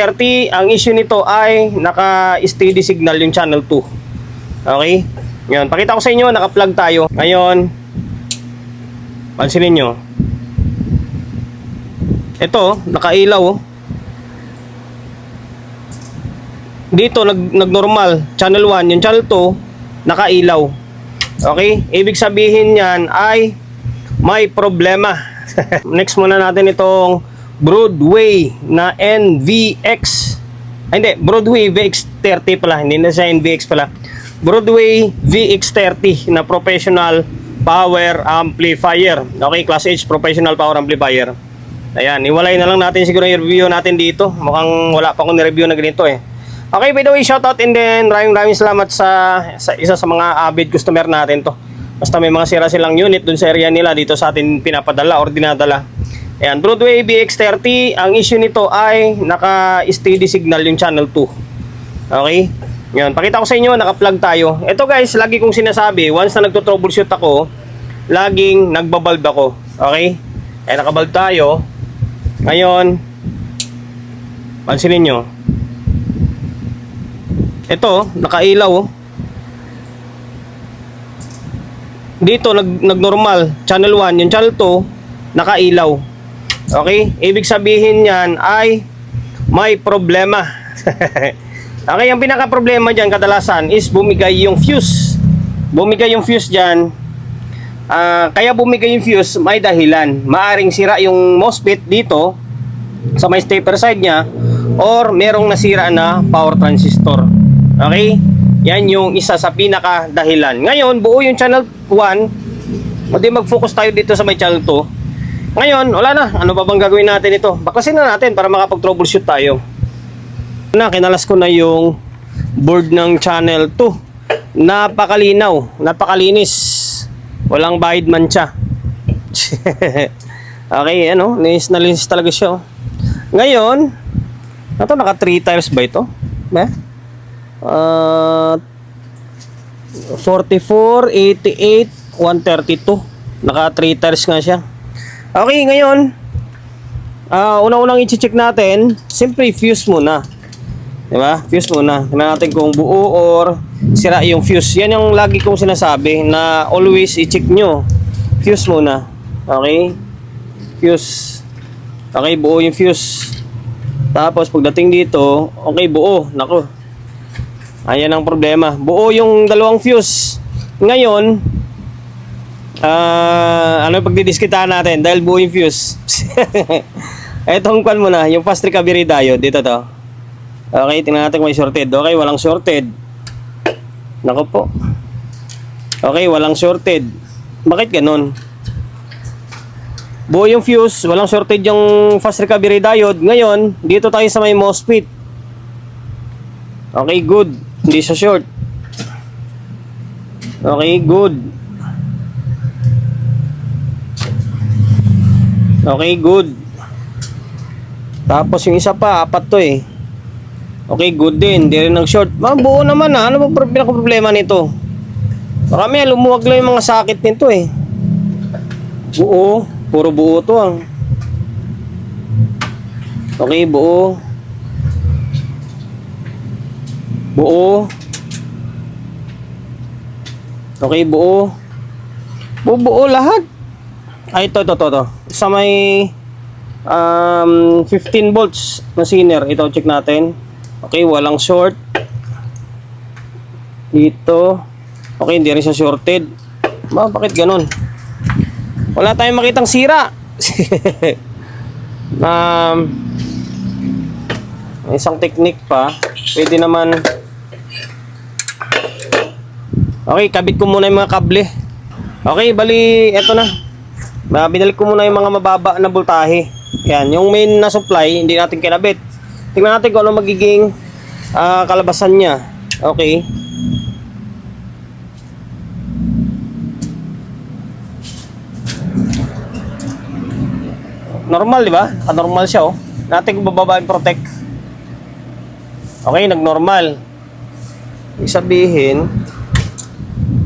30, ang issue nito ay naka-steady signal yung channel 2. Okay? Ngayon, pakita ko sa inyo, naka-plug tayo. Ngayon, pansinin nyo. Ito, nakailaw. Dito, nag-normal. Channel 1, yung channel 2, nakailaw. Okay? Ibig sabihin yan ay may problema. Next muna natin itong Broadway na NVX. Ay, hindi, Broadway VX30 pala. Hindi na siya NVX pala. Broadway VX30 na professional power amplifier. Okay, Class H professional power amplifier. Ayan, iwalay na lang natin siguro yung review natin dito. Mukhang wala pa akong ni-review na ganito eh. Okay, by the way, shoutout and then maraming salamat sa isa sa mga avid customer natin to. Basta may mga sira silang unit dun sa area nila, dito sa atin pinapadala or dinadala. Ayan, Broadway BX30, ang issue nito ay naka-steady signal yung channel 2. Okay? Ngayon, pakita ko sa inyo, naka-plug tayo. Ito guys, lagi kong sinasabi, once na nagto-troubleshoot ako, laging nagbabalb ako. Okay? Ayan, naka-bulb tayo. Ngayon, pansinin nyo. Ito, nakailaw. Dito, nag-normal. Channel 1, yung channel 2, nakailaw. Okay? Ibig sabihin yan ay may problema. Okay, ang pinaka-problema dyan kadalasan is bumigay yung fuse. Bumigay yung fuse dyan. Kaya bumigay yung fuse, may dahilan. Maaring sira yung MOSFET dito sa may stepper side nya, or merong nasira na power transistor. Okay? Yan yung isa sa pinaka-dahilan. Ngayon, buo yung channel 1. O di mag-focus tayo dito sa may channel 2. Ngayon, wala na. Ano pa bang gagawin natin ito? Baklasin na natin para makapag-troubleshoot tayo. Kinalas ko na yung board ng channel 2. Napakalinaw. Napakalinis. Walang bahid mancha. Okay, ano? Linis na linis talaga siya. Ngayon, ito naka 3 tires ba ito? 44, 88, 132. Naka 3 tires nga siya. Okay, ngayon, unang-unang i-check natin, siyempre fuse muna. Diba? Fuse muna. Tingnan natin kung buo or sira yung fuse. Yan yung lagi kong sinasabi na always i-check nyo. Fuse muna. Okay? Fuse. Okay, buo yung fuse. Tapos pagdating dito, okay, buo. Naku. Ayan ang problema. Buo yung dalawang fuse. Ngayon, ano pagdidiskitahan natin dahil buo yung fuse. Etong kwan muna, yung fast recovery diode. Dito to. Okay, tingnan natin kung may shorted. Okay, walang shorted. Naku po. Okay, walang shorted. Bakit ganun? Buo yung fuse, walang shorted yung fast recovery diode. Ngayon, dito tayo sa may MOSFET. Okay, good. Hindi siya short. Okay, good. Okay, good. Tapos yung isa pa, 4 to eh. Okay, good din. Hindi rin nag-short. Buo naman ha. Ano ba pinaka-problema nito? Baka may lumuwag lang yung mga sakit nito eh. Buo. Puro buo to ang. Okay, buo. Buo. Okay, buo. Buo lahat. Ay, ito. Sa may 15 volts na sinner. Ito, check natin. Okay, walang short. Dito. Okay, hindi rin siya shorted. Bakit ganun? Wala tayong makitang sira. Isang technique pa. Pwede naman. Okay, kabit ko muna yung mga kable. Okay, bali, eto na. Binalik ko muna yung mga mababa na voltahe. Yan, yung main na supply, hindi natin kinabit. Tingnan natin kung ano magiging kalabasan niya. Okay. Normal, di ba? Normal siya, oh. Natin kung bababa yung protect. Okay, nag-normal. Ibig sabihin,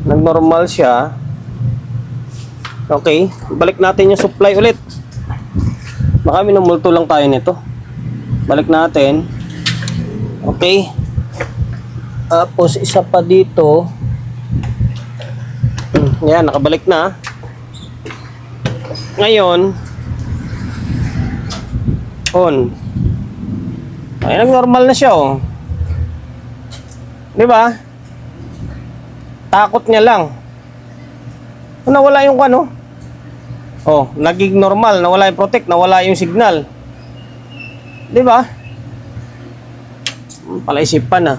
nag-normal siya. Okay, balik natin yung supply ulit. Baka minumulto lang tayo nito. Balik natin. Okay. Tapos isa pa dito. Yan, nakabalik na. Ngayon, on. Ay, nag-normal na siya, oh. Di ba? Takot niya lang. Nawala yung ano. Oh, naging normal, nawala yung protect, nawala yung signal. Di ba? Palaisipan na.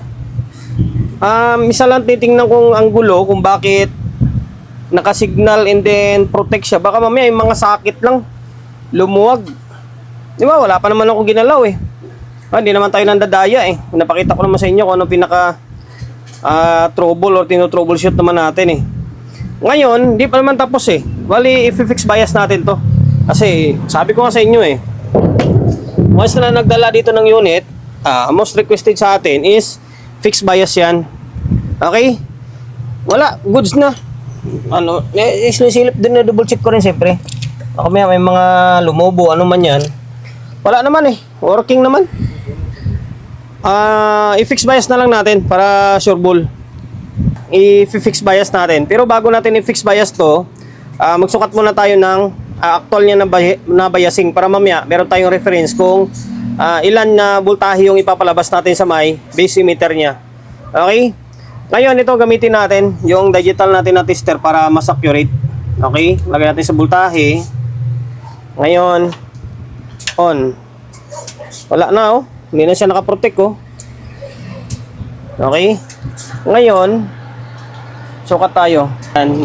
Isa lang titingnan kong anggulo kung bakit nakasignal and then protect siya. Baka mamaya yung mga sakit lang lumuwag. Di ba? Wala pa naman ako ginalaw eh. Hindi naman tayo nandadaya eh. Napakita ko naman sa inyo kung ano pinaka trouble or tino-troubleshoot naman natin eh. Ngayon, di pa naman tapos eh. Bali, i-fix bias natin to. Kasi, sabi ko nga sa inyo eh. Once na nagdala dito ng unit, most requested sa atin is fix bias yan. Okay? Wala, goods na. Ano, silip din na double check ko rin siyempre. Ako may mga lumobo, ano man yan. Wala naman eh, working naman. I-fix bias na lang natin para sure ball. I-fix bias natin. Pero bago natin i-fix bias to, magsukat muna tayo ng actual niya na biasing para mamaya meron tayong reference kung ilan na voltahe yung ipapalabas natin sa may base emitter niya. Okay? Ngayon, ito gamitin natin yung digital natin na tester para mas accurate. Okay? Lagay natin sa voltahe. Ngayon, on. Wala na, oh. Hindi na siya nakaprotect, oh. Okay? Ngayon, sukat tayo.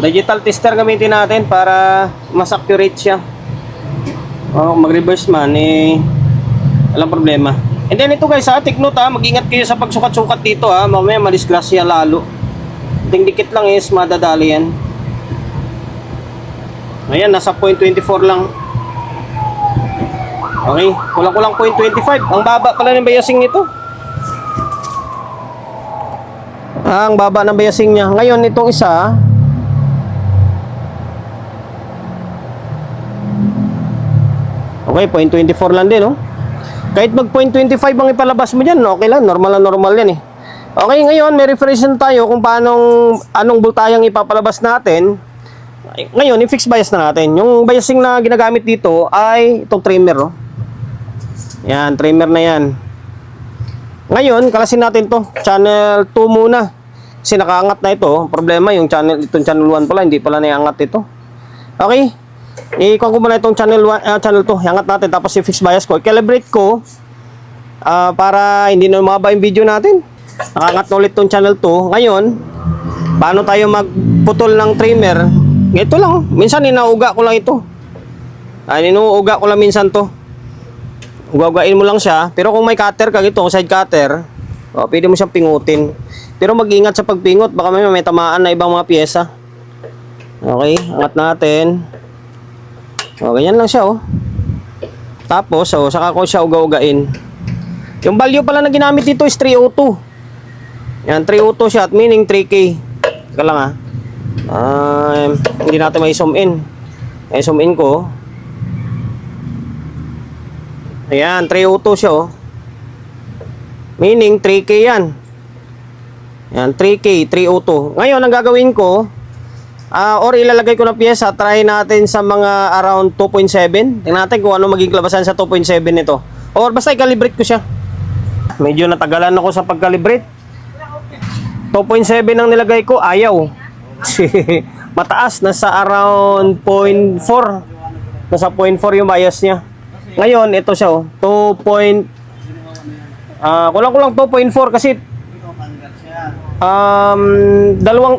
Digital tester gamitin natin para mas accurate siya. Oh, mag-reverse man, eh, walang problema. And then ito guys, take note mag-ingat kayo sa pagsukat-sukat dito mamaya madisgrasya lalo. Dikit lang is madadali yan. Ayan, nasa 0.24 lang. Okay, kulang-kulang 0.25. Ang baba pala ng biasing nito. Ang baba ng biasing niya. Ngayon, itong isa, okay, 0.24 lang din, oh. Kahit mag 0.25 ang ipalabas mo dyan, okay lang, normal na normal yan eh. Okay, ngayon may reference tayo kung anong voltaheng ipapalabas natin. Ngayon, i-fix bias na natin. Yung biasing na ginagamit dito ay itong trimmer, oh. Yan, trimmer na yan. Ngayon, kalasin natin to. Channel 2 muna. Kasi nakaangat na ito. Problema, itong channel 1 pala, hindi pala naiangat ito. Okay? I-kuha ko muna itong channel 1, channel 2. Iangat natin, tapos i-fix bias ko. I-calibrate ko para hindi na lumaba yung video natin. Nakaangat na ulit itong channel 2. Ngayon, paano tayo magputol ng trimmer? Ito lang. Minsan, inauga ko lang ito. Inuuga ko lang minsan to. Ugain mo lang siya. Pero kung may cutter ka, ito, side cutter, pwede mo siyang pingutin. Pero mag-ingat sa pagpingot. Baka may tamaan na ibang mga pyesa. Okay, angat natin. Ganyan lang siya, oh. Tapos, saka ko siya uga-ugain. Yung value pala na ginamit dito is 302. Yan, 302 siya at meaning 3K. Teka lang, hindi natin may zoom in. May zoom in ko. Ayan, 302 siya, oh. Meaning 3K yan. Yan, 3K, 302. Ngayon, ang gagawin ko, or ilalagay ko na pyesa, try natin sa mga around 2.7. Tingnan natin kung ano magiging labasan sa 2.7 nito. Or basta i-calibrate ko siya. Medyo natagalan ako sa pag-calibrate. 2.7 ang nilagay ko, ayaw. Mataas, nasa around 0.4. Nasa 0.4 yung bias niya. Ngayon, ito siya, oh. Kulang-kulang 2.4 kasi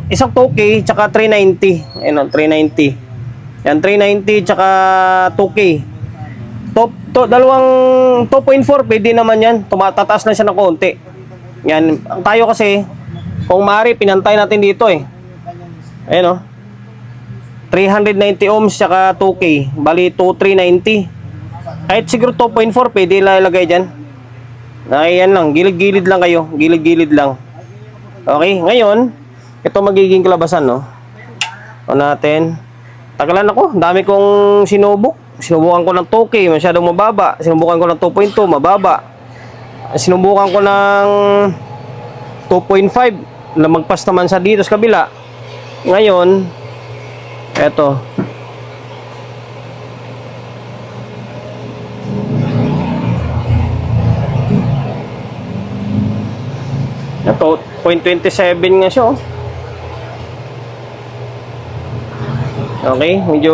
isang 2K tsaka 390. Ayun, 390. Yan, 390 tsaka 2K. Dalawang 2.4 pwede naman yan. Tumatatas na siya ng konti. Yan, tayo kasi kung maaari pinantay natin dito eh. Ayun, oh. 390 ohms tsaka 2K. Bali 2390. Kahit siguro 2.4 pwede ilalagay dyan. Ayan lang, gilid-gilid lang kayo. Gilid-gilid lang. Okay, ngayon, ito magiging kalabasan, no? O natin. Tagalan ako, dami kong sinubok. Sinubukan ko ng 2K, masyadong mababa. Sinubukan ko ng 2.2, mababa. Sinubukan ko ng 2.5. Lumagpas naman sa dito sa kabila. Ngayon, eto. Ito, 0.27 nga siya, oh. Okay, medyo...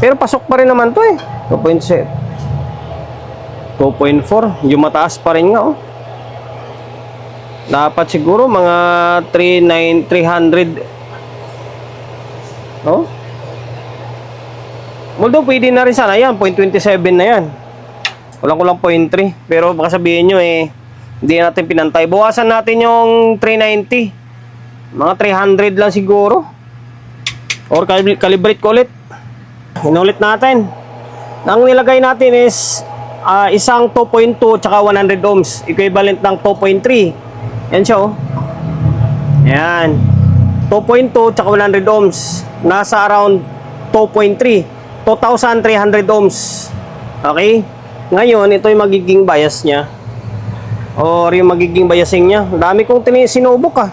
Pero pasok pa rin naman to eh. 2.7. 2.4. Yung mataas pa rin nga, oh. Dapat siguro mga 300. Oh? Although pwede na rin sana yan. 0.27 na yan. Kulang 0.3. Pero baka sabihin nyo eh, hindi natin pinantay. Bawasan natin yung 390. Mga 300 lang siguro. Or calibrate ko ulit. Inulit natin. Ang nilagay natin is isang 2.2 tsaka 100 ohms. Equivalent ng 2.3. Yan siya, oh. Yan. 2.2 tsaka 100 ohms. Nasa around 2.3. 2,300 ohms. Okay? Ngayon, ito yung magiging bias niya. Or yung magiging biasing niya. Dami kong sinubok, ah.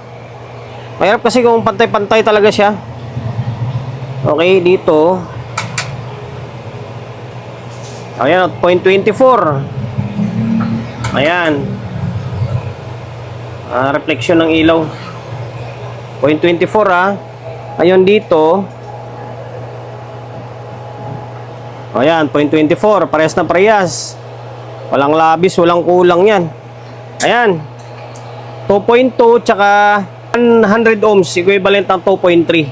Mahirap kasi kung pantay-pantay talaga siya. Okay, dito. Ayan, 0.24. Ayan. Reflection ng ilaw. 0.24, ah. Ayun dito. Ayan, 0.24. Parehas na parehas. Walang labis, walang kulang yan. Ayan. 2.2 tsaka 100 ohms. Equivalent ng 2.3.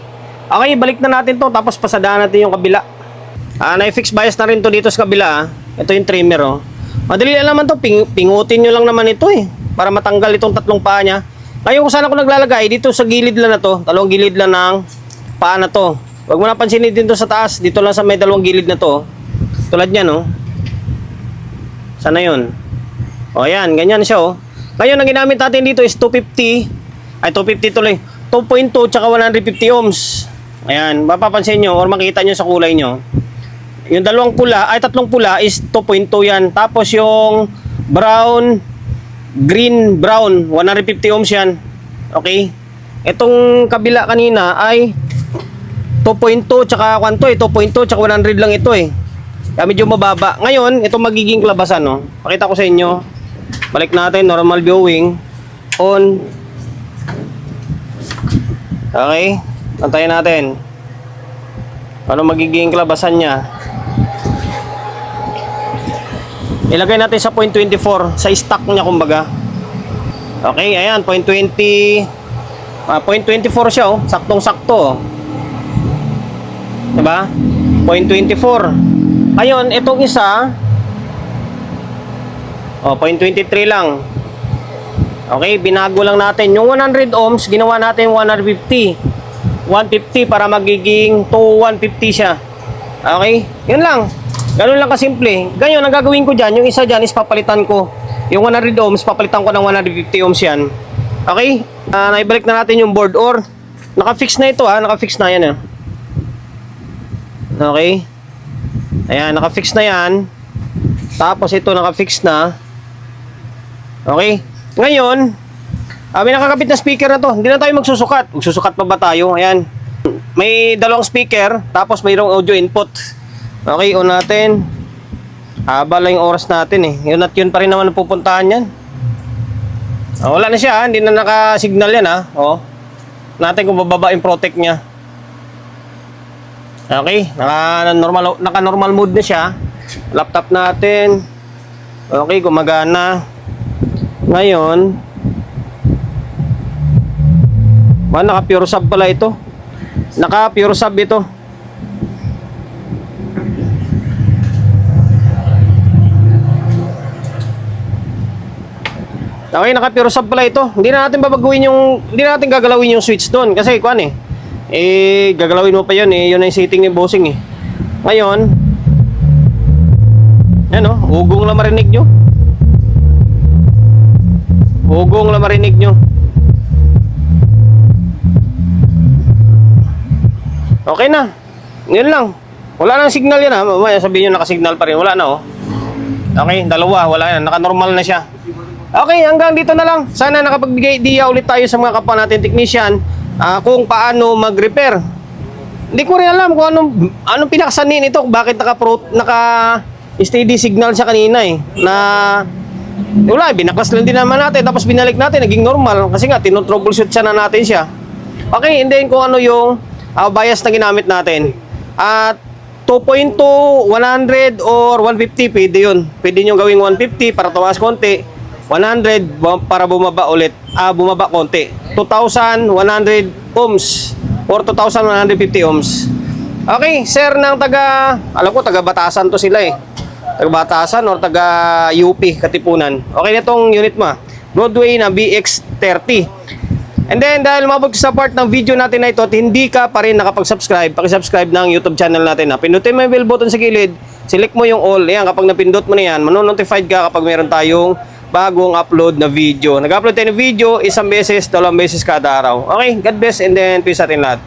Okay, balik na natin to. Tapos pasadaan natin yung kabila. Na-fix bias na rin to dito sa kabila, ah. Ito yung trimmer, oh. Madali lang naman to. Pingutin nyo lang naman ito, eh. Para matanggal itong tatlong paa niya. Ngayon kung saan ako naglalagay, dito sa gilid lang na to. Dalawang gilid lang ng paa na to. Huwag mo napansinin dito sa taas. Dito lang sa may dalawang gilid na to. Tulad niyan, oh. Sana yun? O, ayan. Ganyan siya, oh. Ngayon, ang ginamit natin dito is 250. Ay, 250 tuloy. 2.2 tsaka 150 ohms. Ayan. Mapapansin nyo or makita nyo sa kulay nyo. Yung dalawang pula, ay tatlong pula is 2.2 yan. Tapos yung brown, green, brown, 150 ohms yan. Okay? Itong kabila kanina ay 2.2 tsaka 2.2 tsaka 100 lang ito eh. Kaya medyo mababa. Ngayon, itong magiging klabasan, no? Pakita ko sa inyo. Balik natin, normal viewing. On. Okay? Antayin natin. Ano magiging klabasan niya? Ilagay natin sa 0.24. Sa stock niya, kumbaga. Okay, ayan. 0.24 siya, oh. Saktong-sakto, oh. Diba? 0.24. Ayun, itong isa, oh, 0.23 lang. Okay, binago lang natin. Yung 100 ohms, ginawa natin 150. 150 para magiging 150 siya. Okay? Yun lang. Ganun lang kasimple. Ganyan, ang gagawin ko dyan, yung isa dyan is papalitan ko. Yung 100 ohms, papalitan ko ng 150 ohms yan. Okay? Naibalik na natin yung board or naka-fix na ito, ha. Naka-fix na yan, ha. Okay? Ayan, naka-fix na yan. Tapos ito naka-fix na. Okay? Ngayon, may nakakabit na speaker na to. Hindi na tayo magsusukat. Magsusukat pa ba tayo? Ayan. May dalawang speaker, tapos mayroong audio input. Okay, on natin. Haba lang yung oras natin eh. Yun at yun pa rin naman pupuntahan yan. Wala na siya, hindi na naka-signal yan, ha. Oh. Natin kung bababa yung protect niya. Okay, naka-normal mode na siya. Laptop natin. Okay, gumagana. Ngayon, naka-pure sub pala ito. Naka-pure sub ito. Okay, naka-pure sub pala ito. Hindi na natin hindi na natin gagalawin yung switch doon kasi kuan eh. Gagalawin mo pa 'yun eh. 'Yun ang setting ni bossing eh. Ngayon, ano, ugong lang marinig nyo. Ugong lang marinig nyo. Okay na. Yun lang. Wala nang signal yan, ha. Mamaya sabihin nyo nakasignal pa rin. Wala na, oh. Okay, dalawa. Wala yan. Naka-normal na siya. Okay, hanggang dito na lang. Sana nakapagbigay idea ulit tayo sa mga kapwa natin technician kung paano mag-repair. Hindi ko rin alam kung anong pinakasanin ito, bakit naka steady signal siya kanina na wala, binaklas lang din naman natin tapos binalik natin, naging normal kasi nga tinotroubleshoot siya na natin siya. Okay, and then kung ano yung bias na ginamit natin. At 2.2, 100 or 150, pwede yun. Pwede nyo gawing 150 para tumaas konti, 100 para bumaba ulit, bumaba konti. 2,100 ohms or 2,150 ohms. Okay, sir ng alam ko taga Batasan to sila taga Batasan or taga UP Katipunan. Okay na itong unit mo. Broadway na BX30. And then dahil mabog sa part ng video natin na ito at hindi ka pa rin nakapag-subscribe, paki-subscribe ng YouTube channel natin. Pindutin mo yung bell button sa gilid, select mo yung all. Yan, kapag napindot mo na yan, manonotified ka kapag meron tayong bagong upload na video. Nag-upload tayo ng video isang beses, dalawang beses kada araw. Okay, God bless and then peace sa atin lahat.